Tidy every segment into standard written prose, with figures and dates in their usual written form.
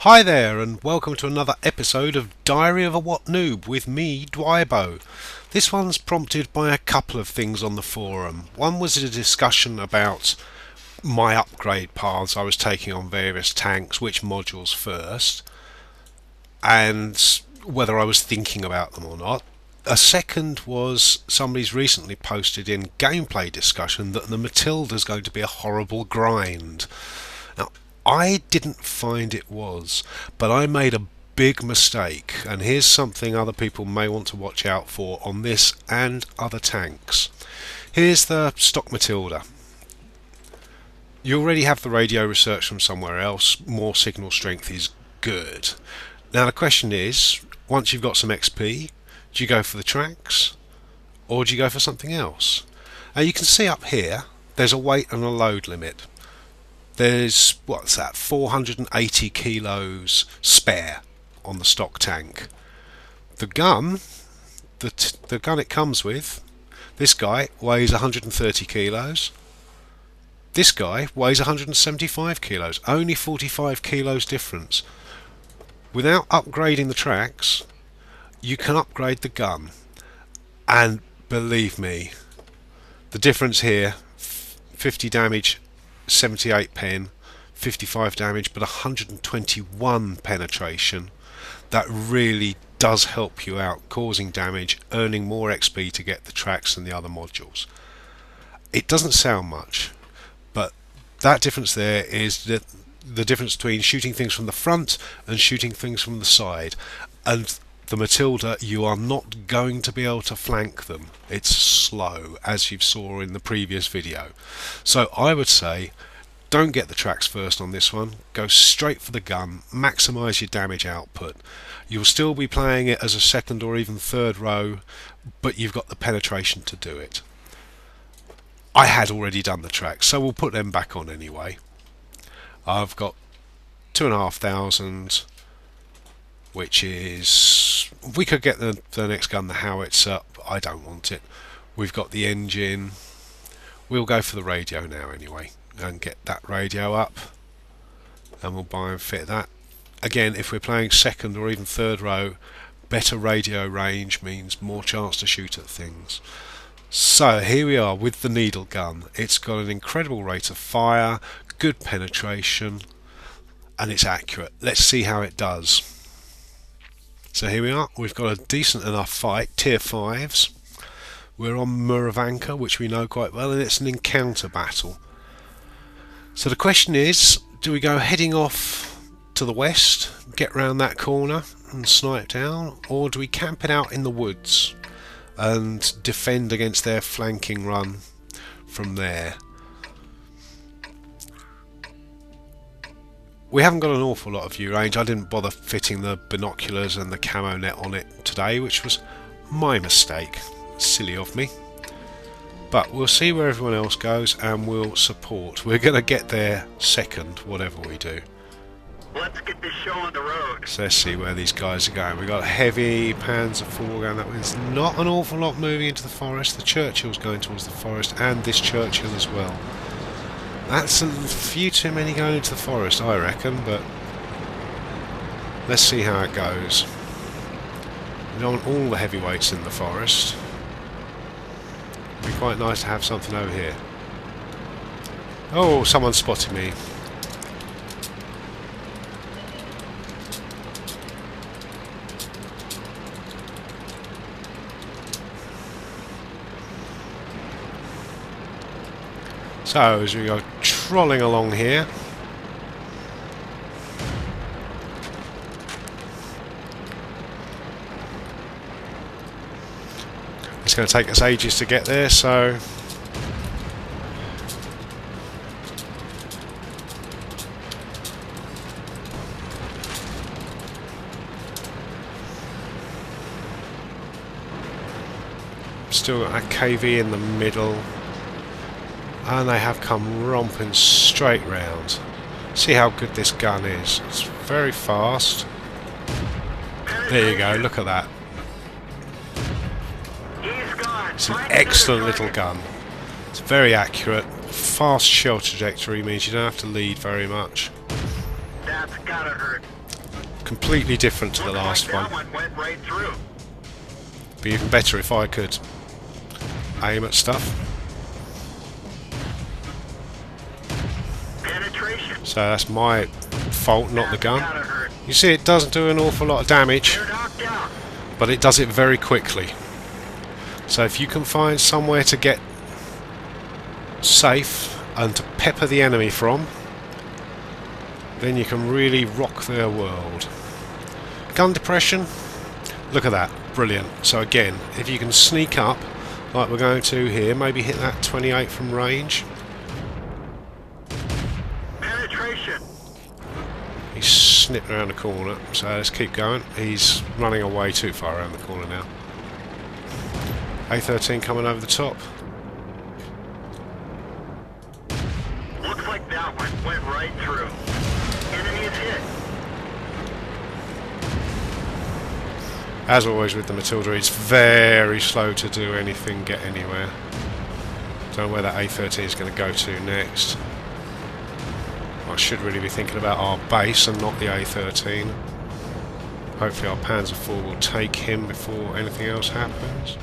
Hi there, and welcome to another episode of Diary of a WoT Noob with me, DieWithYourBootsOn. This one's prompted by a couple of things on the forum. One was a discussion about my upgrade paths I was taking on various tanks, which modules first, and whether I was thinking about them or not. A second was somebody's recently posted in gameplay discussion that the Matilda is going to be a horrible grind. Now, I didn't find it was, but I made a big mistake, and here's something other people may want to watch out for on this and other tanks. Here's the stock Matilda. You already have the radio research from somewhere else. More signal strength is good. Now the question is, once you've got some XP, do you go for the tracks or do you go for something else? Now you can see up here there's a weight and a load limit. There's, what's that, 480 kilos spare on the stock tank. The gun, the gun it comes with, this guy weighs 130 kilos. This guy weighs 175 kilos. Only 45 kilos difference. Without upgrading the tracks, you can upgrade the gun. And believe me, the difference here, 50 damage, 78 pen, 55 damage, but 121 penetration. That really does help you out, causing damage, earning more XP to get the tracks and the other modules. It doesn't sound much, but that difference there is the difference between shooting things from the front and shooting things from the side. And the Matilda, you are not going to be able to flank them. It's slow, as you saw in the previous video. So I would say, don't get the tracks first on this one. Go straight for the gun, maximise your damage output. You'll still be playing it as a second or even third row, but you've got the penetration to do it. I had already done the tracks, so we'll put them back on anyway. I've got 2,500, which is, we could get the next gun, the howitzer. I don't want it. We've got the engine. We'll go for the radio now anyway and get that radio up, and we'll buy and fit that. Again, if we're playing second or even third row, better radio range means more chance to shoot at things. So here we are with the needle gun. It's got an incredible rate of fire, good penetration, and it's accurate. Let's see how it does. So here we are, we've got a decent enough fight, tier 5s. We're on Muravanka, which we know quite well, and it's an encounter battle. So the question is, do we go heading off to the west, get round that corner and snipe down, or do we camp it out in the woods and defend against their flanking run from there? We haven't got an awful lot of view range. I didn't bother fitting the binoculars and the camo net on it today, which was my mistake. Silly of me. But we'll see where everyone else goes and we'll support. We're going to get there second, whatever we do. Let's get this show on the road. So let's see where these guys are going. We've got heavy Panzer IV going that way. There's not an awful lot moving into the forest. The Churchill's going towards the forest, and this Churchill as well. That's a few too many going into the forest, I reckon, but let's see how it goes. We don't want all the heavyweights in the forest. It'd be quite nice to have something over here. Oh, someone spotted me. So as we go trolling along here, it's going to take us ages to get there, so still got that KV in the middle. And they have come romping straight round. See how good this gun is. It's very fast. There you go, look at that. It's an excellent little gun. It's very accurate. Fast shell trajectory means you don't have to lead very much. That's gotta hurt. completely different to the last That one. one went right through. Be even better if I could aim at stuff. Penetration. So that's my fault, not the gun. Gotta hurt. You see, it doesn't do an awful lot of damage, They're knocked out. but it does it very quickly. So if you can find somewhere to get safe and to pepper the enemy from, then you can really rock their world. Gun depression, look at that, brilliant. So again, if you can sneak up like we're going to here, maybe hit that 28 from range. Penetration. He's snipped around the corner, so let's keep going. He's running away too far around the corner now. A13 coming over the top. Looks like that one went right through. Enemy is hit. As always with the Matilda, it's very slow to do anything, get anywhere. Don't know where that A13 is going to go to next. I should really be thinking about our base and not the A13. Hopefully our Panzer IV will take him before anything else happens.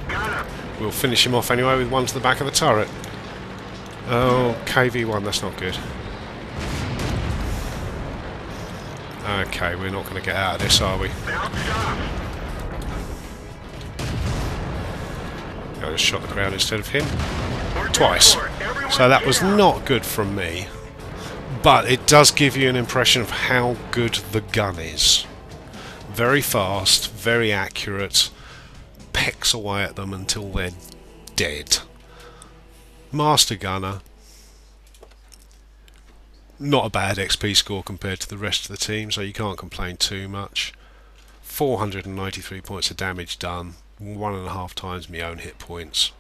Got him. We'll finish him off anyway with one to the back of the turret. Oh, KV-1, that's not good. Okay, we're not going to get out of this, are we? Bounced off. I just shot the ground instead of him. We're Twice. dead for it. Everyone So that get was out. not good from me. But it does give you an impression of how good the gun is. Very fast, very accurate, pecks away at them until they're dead. Master Gunner. Not a bad XP score compared to the rest of the team, so you can't complain too much. 493 points of damage done, 1.5 times my own hit points.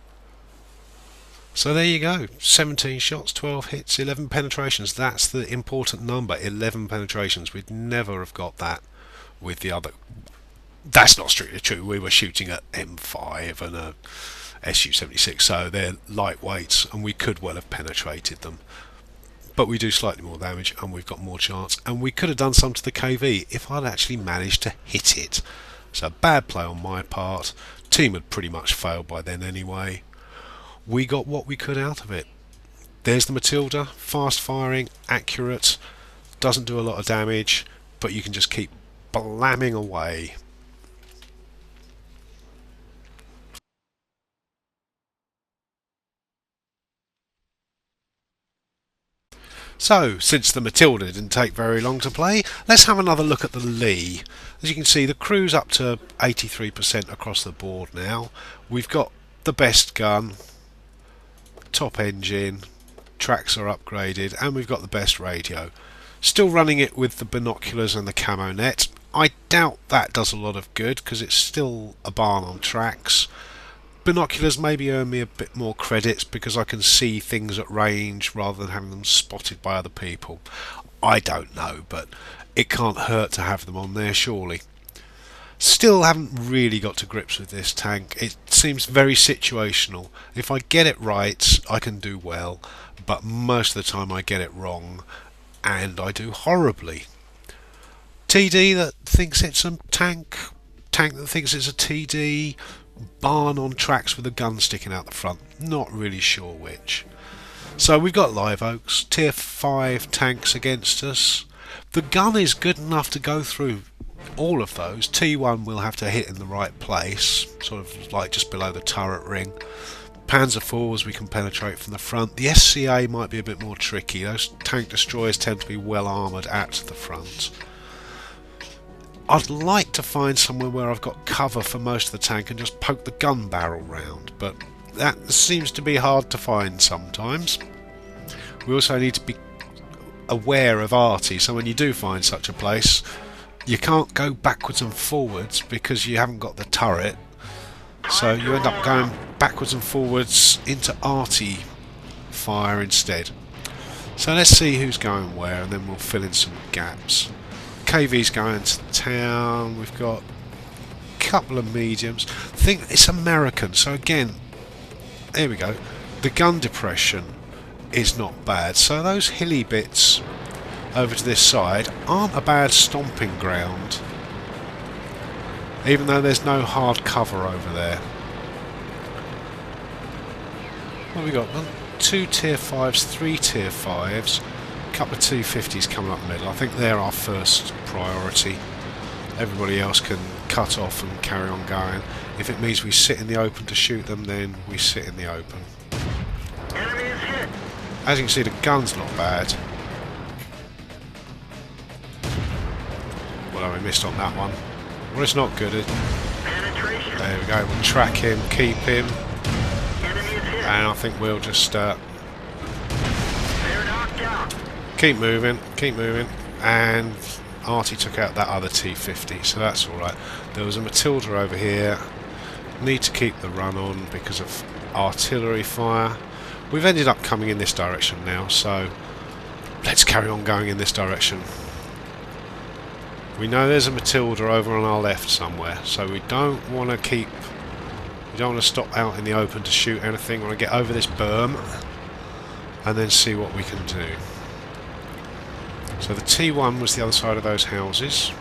So there you go, 17 shots, 12 hits, 11 penetrations. That's the important number, 11 penetrations. We'd never have got that with the other. That's not strictly true. We were shooting at M5 and a Su-76, so they're lightweights, and we could well have penetrated them. But we do slightly more damage, and we've got more chance, and we could have done some to the KV if I'd actually managed to hit it. So bad play on my part. Team had pretty much failed by then anyway. We got what we could out of it. There's the Matilda, fast firing, accurate, doesn't do a lot of damage, but you can just keep blamming away. So, since the Matilda didn't take very long to play, let's have another look at the Lee. As you can see, the crew's up to 83% across the board now. We've got the best gun, top engine, tracks are upgraded, and we've got the best radio. Still running it with the binoculars and the camo net. I doubt that does a lot of good because it's still a barn on tracks. Binoculars maybe earn me a bit more credits because I can see things at range rather than having them spotted by other people. I don't know, but it can't hurt to have them on there, surely. Still haven't really got to grips with this tank. It seems very situational. If I get it right, I can do well, but most of the time I get it wrong, and I do horribly. TD that thinks it's a tank that thinks it's a TD, barn on tracks with a gun sticking out the front. Not really sure which. So we've got Live Oaks, tier 5 tanks against us. The gun is good enough to go through all of those. T1 will have to hit in the right place, sort of like just below the turret ring. Panzer IVs we can penetrate from the front. The SCA might be a bit more tricky. Those tank destroyers tend to be well armoured at the front. I'd like to find somewhere where I've got cover for most of the tank and just poke the gun barrel round, but that seems to be hard to find sometimes. We also need to be aware of arty, so when you do find such a place, you can't go backwards and forwards because you haven't got the turret, so you end up going backwards and forwards into arty fire instead. So let's see who's going where, and then we'll fill in some gaps. KV's going to town. We've got a couple of mediums. I think it's American, so again, there we go. The gun depression is not bad. So those hilly bits over to this side aren't a bad stomping ground, even though there's no hard cover over there. What have we got? 2 tier 5s, 3 tier 5s, a couple of 250s coming up the middle. I think they're our first priority. Everybody else can cut off and carry on going. If it means we sit in the open to shoot them, then we sit in the open. Enemy is hit. As you can see, the gun's not bad. Well, we missed on that one. Well, it's not good. Penetration. There we go. We'll track him, keep him, Enemy is hit. and I think we'll just They're knocked out. keep moving, and Artie took out that other T50, so that's alright. There was a Matilda over here. Need to keep the run on because of artillery fire. We've ended up coming in this direction now, so let's carry on going in this direction. We know there's a Matilda over on our left somewhere, so we don't want to stop out in the open to shoot anything. We want to get over this berm and then see what we can do. So the T1 was the other side of those houses.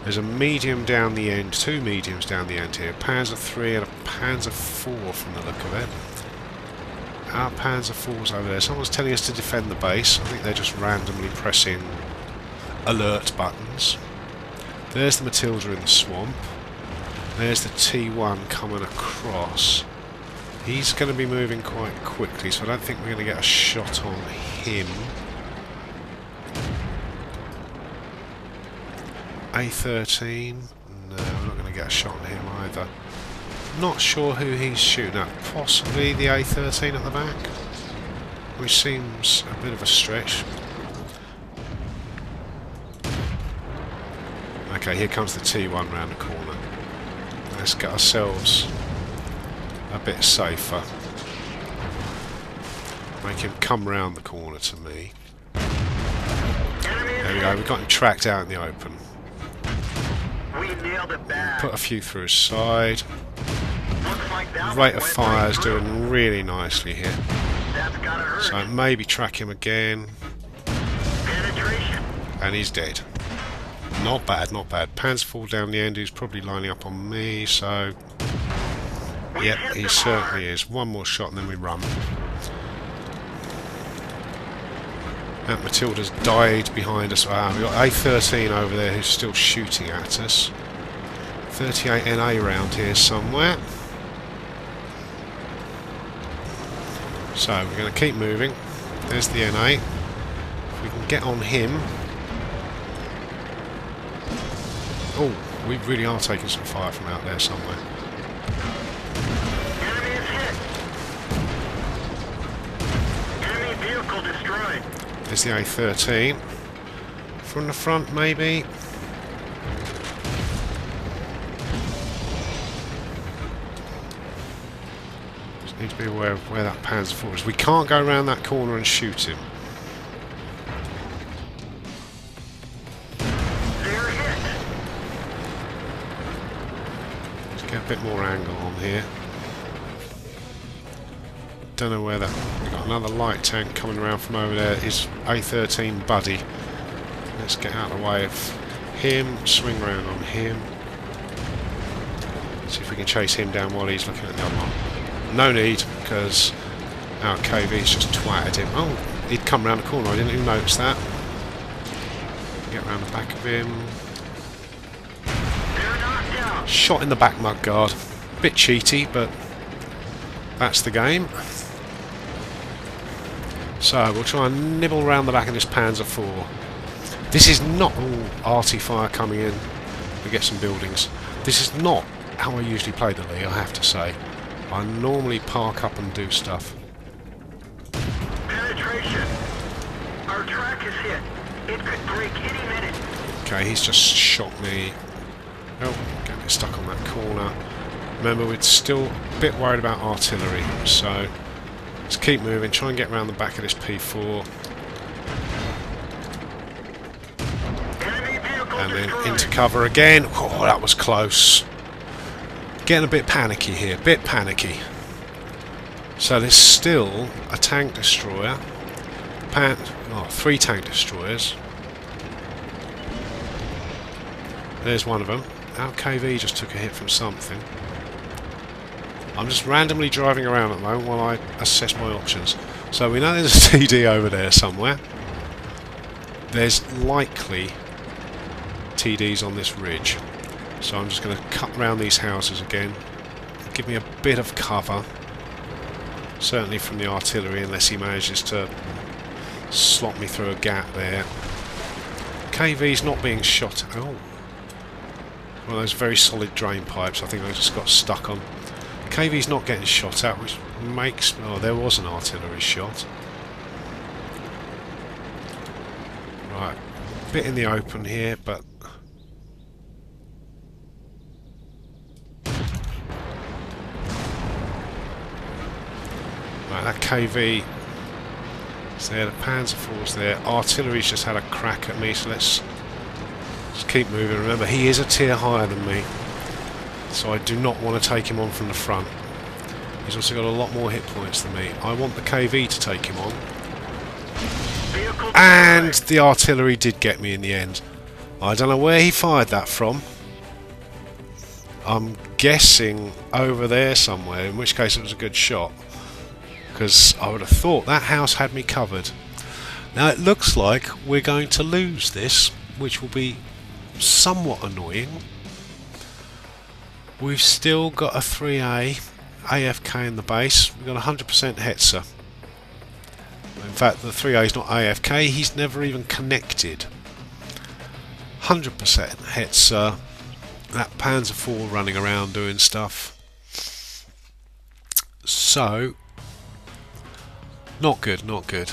There's a medium down the end, 2 mediums down the end here. Panzer 3 and a Panzer 4 from the look of it. Our Panzer 4's over there. Someone's telling us to defend the base. I think they're just randomly pressing alert buttons. There's the Matilda in the swamp. There's the T1 coming across. He's going to be moving quite quickly, so I don't think we're going to get a shot on him. A13, no, we're not going to get a shot on him either. Not sure who he's shooting at. Possibly the A13 at the back, which seems a bit of a stretch. Okay, here comes the T1 round the corner. Let's get ourselves a bit safer. Make him come round the corner to me. There we go, we've got him tracked out in the open. We nailed it bad. Put a few through his side. Looks like that Rate one of went fire right is through. doing really nicely here. That's gotta hurt. So maybe track him again. Penetration. And he's dead. Not bad, not bad. Panzer fall down the end, who's probably lining up on me, so... Yep, he certainly is. One more shot and then we run. That Matilda's died behind us. We've got A13 over there who's still shooting at us. 38 NA round here somewhere. So we're going to keep moving. There's the NA. If we can get on him... Oh, we really are taking some fire from out there somewhere. Enemy is hit. Enemy vehicle destroyed. There's the A13. From the front, maybe. Just need to be aware of where that Panzer 4 is. We can't go around that corner and shoot him. They're hit. Let's get a bit more angle on here. Don't know where that... We've got another light tank coming around from over there. Is A13 buddy. Let's get out of the way of him. Swing round on him. See if we can chase him down while he's looking at the other one. No need, because our KV's just twatted him. Oh, he'd come round the corner. I didn't even notice that. Get round the back of him. They're knocked out. Shot in the back, mudguard. Bit cheaty, but that's the game. So we'll try and nibble around the back of this Panzer 4. This is not all arty fire coming in. We get some buildings. This is not how I usually play the League, I have to say. I normally park up and do stuff. Penetration. Our track is hit. It could break any minute. Okay, he's just shot me. Oh, getting stuck on that corner. Remember, we're still a bit worried about artillery, so let's keep moving, try and get around the back of this P4. Enemy vehicle And then destroyed. into cover again. Oh, that was close. Getting a bit panicky here, bit panicky. So there's still a tank destroyer. 3 tank destroyers. There's one of them. Our KV just took a hit from something. I'm just randomly driving around at the moment while I assess my options. So we know there's a TD over there somewhere. There's likely TDs on this ridge. So I'm just going to cut round these houses again. Give me a bit of cover. Certainly from the artillery, unless he manages to slot me through a gap there. KV's not being shot. Oh. One of those very solid drain pipes I think I just got stuck on. KV's not getting shot at, which makes... Oh, there was an artillery shot. Right. Bit in the open here, but... Right, that KV is there, the Panzer IV's there. Artillery's just had a crack at me, so let's just keep moving. Remember, he is a tier higher than me, so I do not want to take him on from the front. He's also got a lot more hit points than me. I want the KV to take him on. And the artillery did get me in the end. I don't know where he fired that from. I'm guessing over there somewhere, in which case it was a good shot. Because I would have thought that house had me covered. Now it looks like we're going to lose this, which will be somewhat annoying. We've still got a 3A AFK in the base. We've got 100% Hetzer. In fact, the 3A is not AFK, he's never even connected. 100% Hetzer. That Panzer IV running around doing stuff. So, not good, not good.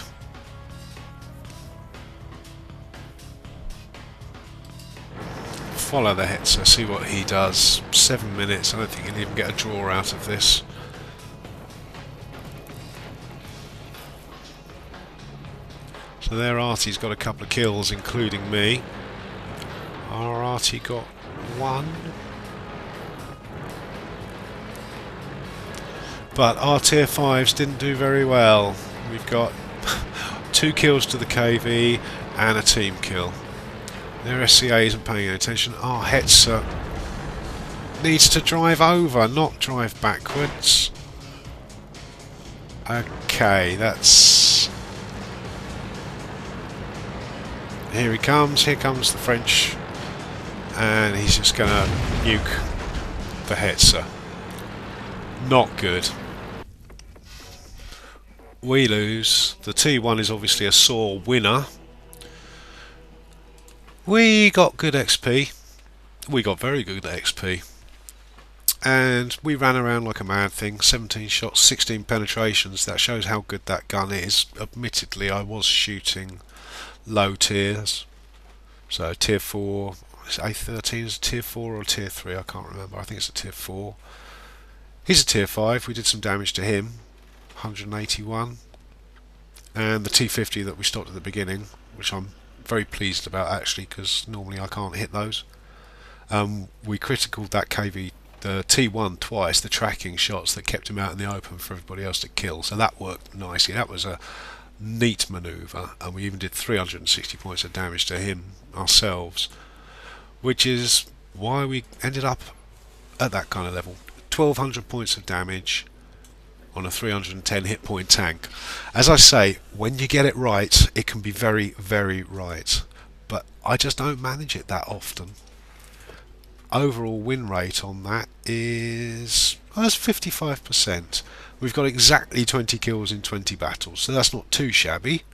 Follow the Hetzer, see what he does. 7 minutes, I don't think he'll even get a draw out of this. So there Artie's got a couple of kills, including me. Our Artie got one. But our tier 5s didn't do very well. We've got 2 kills to the KV and a team kill. Their SCA isn't paying any attention. Our Hetzer needs to drive over, not drive backwards. Okay, that's... Here he comes, here comes the French. And he's just going to nuke the Hetzer. Not good. We lose. The T1 is obviously a sore winner. We got good XP. We got very good XP. And we ran around like a mad thing. 17 shots, 16 penetrations. That shows how good that gun is. Admittedly, I was shooting low tiers. So tier 4. Is A13 is a tier 4 or tier 3? I can't remember. I think it's a tier 4. He's a tier 5. We did some damage to him. 181. And the T50 that we stopped at the beginning, which I'm very pleased about actually, because normally I can't hit those. We criticaled that KV, the T1 twice, the tracking shots that kept him out in the open for everybody else to kill. So that worked nicely. That was a neat manoeuvre, and we even did 360 points of damage to him ourselves, which is why we ended up at that kind of level. 1200 points of damage on a 310 hit point tank. As I say, when you get it right, it can be very, very right. But I just don't manage it that often. Overall win rate on that is... well, that's 55%. We've got exactly 20 kills in 20 battles, so that's not too shabby.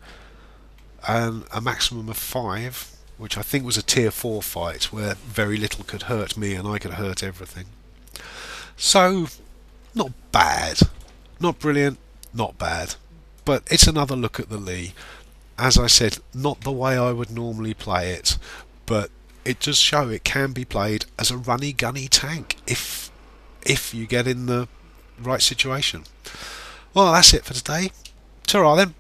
And a maximum of 5, which I think was a tier 4 fight, where very little could hurt me and I could hurt everything. So, not bad. Not brilliant, not bad. But it's another look at the Lee. As I said, not the way I would normally play it, but it does show it can be played as a runny gunny tank if you get in the right situation. Well, that's it for today. Ta-ra then.